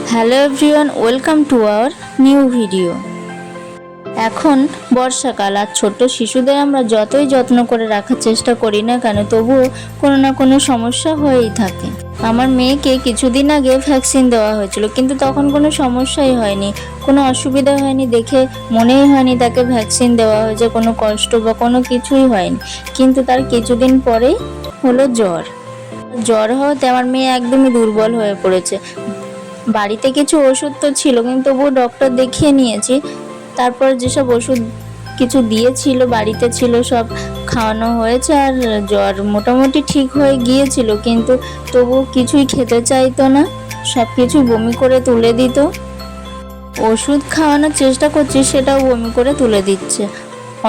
Hello everyone, welcome to our new video. এখন বর্ষাকাল, আর ছোট্ট শিশুদের আমরা যতই যত্ন করে রাখার চেষ্টা করি না কেন, তবুও কোনো না কোনো সমস্যা হয়েই থাকে। আমার মেয়েকে কিছুদিন আগে ভ্যাকসিন দেওয়া হয়েছিল, কিন্তু তখন কোনো সমস্যাই হয়নি, কোনো অসুবিধা হয়নি, দেখে মনেই হয়নি তাকে ভ্যাকসিন দেওয়া হয়েছে, কোনো কষ্ট বা কোনো কিছুই হয়নি। কিন্তু তার কিছুদিন পরেই হলো জ্বর হওয়াতে আমার মেয়ে একদমই দুর্বল হয়ে পড়েছে। বাড়িতে কিছু ওষুধ তো ছিল, কিন্তু তবুও ডক্টর দেখিয়ে নিয়েছি। তারপর যেসব ওষুধ কিছু দিয়েছিল বাড়িতে ছিল, সব খাওয়ানো হয়েছে, আর জ্বর মোটামুটি ঠিক হয়ে গিয়েছিল, কিন্তু তবুও কিছুই খেতে চাইতো না, সব কিছু বমি করে তুলে দিত। ওষুধ খাওয়ানোর চেষ্টা করছি, সেটাও বমি করে তুলে দিচ্ছে।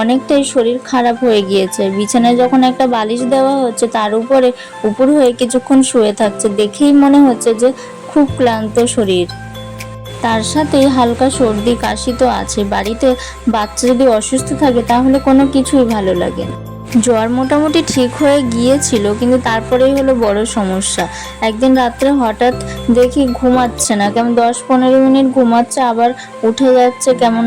অনেকটাই শরীর খারাপ হয়ে গিয়েছে। বিছানায় যখন একটা বালিশ দেওয়া হচ্ছে, তার উপরে উপর হয়ে কিছুক্ষণ শুয়ে থাকছে, দেখেই মনে হচ্ছে যে খুব ক্লান্ত শরীর। তার সাথে হালকা সর্দি কাশি তো আছে। বাড়িতে বাচ্চা যদি অসুস্থ থাকে তাহলে কোনো কিছুই ভালো লাগে না। জ্বর মোটামুটি ঠিক হয়ে গিয়েছিল, কিন্তু তারপরেই হলো বড় সমস্যা। একদিন রাত্রে হঠাৎ দেখি ঘুমাচ্ছে না, কেমন 10-15 মিনিট ঘুমাচ্ছে, আবার উঠে যাচ্ছে, কেমন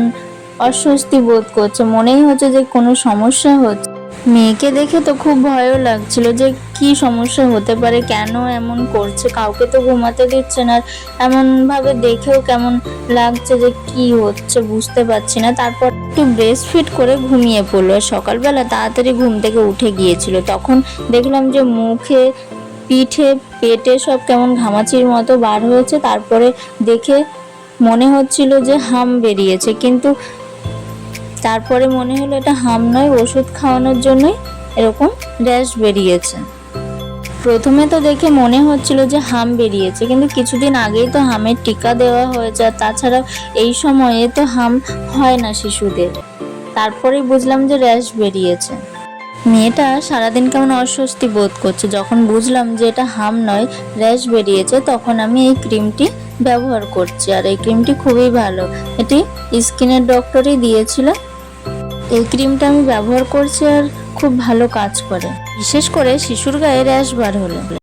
অস্বস্তি বোধ করছে, মনেই হচ্ছে যে কোনো সমস্যা হচ্ছে। মেয়েকে দেখে তো খুব ভয়ও লাগছিল যে কি সমস্যা হতে পারে, কেন এমন করছে, কাউকে তো ঘুমাতে দিচ্ছে না, আর এমনভাবে দেখেও কেমন লাগছে যে কি হচ্ছে বুঝতে পারছি না। তারপর একটু ব্রেস্ট ফিড করে ঘুমিয়ে পড়লো। সকালবেলা তাড়াতাড়ি ঘুম থেকে উঠে গিয়েছিল, তখন দেখলাম যে মুখে, পিঠে, পেটে সব কেমন ঘামাচির মতো বার হয়েছে। তারপরে দেখে মনে হচ্ছিল যে হাম বেরিয়েছে, কিন্তু তারপরে মনে হলো এটা হাম নয়, ওষুধ খাওয়ানোর জন্যই এরকম র্যাশ বেরিয়েছে। প্রথমে তো দেখে মনে হচ্ছিল যে হাম বেরিয়েছে, কিন্তু কিছুদিন আগেই তো হামের টিকা দেওয়া হয়েছে, আর তাছাড়া এই সময়ে তো হাম হয় না শিশুদের। তারপরেই বুঝলাম যে র্যাশ বেরিয়েছে। মেয়েটা সারাদিন কেমন অস্বস্তি বোধ করছে। যখন বুঝলাম যে এটা হাম নয়, র্যাশ বেরিয়েছে, তখন আমি এই ক্রিমটি ব্যবহার করছি, আর এই ক্রিমটি খুবই ভালো। এটি স্কিনের ডক্টরই দিয়েছিল। এই ক্রিমটা আমি ব্যবহার করছি, আর খুব ভালো কাজ করে, বিশেষ করে শিশুর গায়ে র্যাশ বার হলে।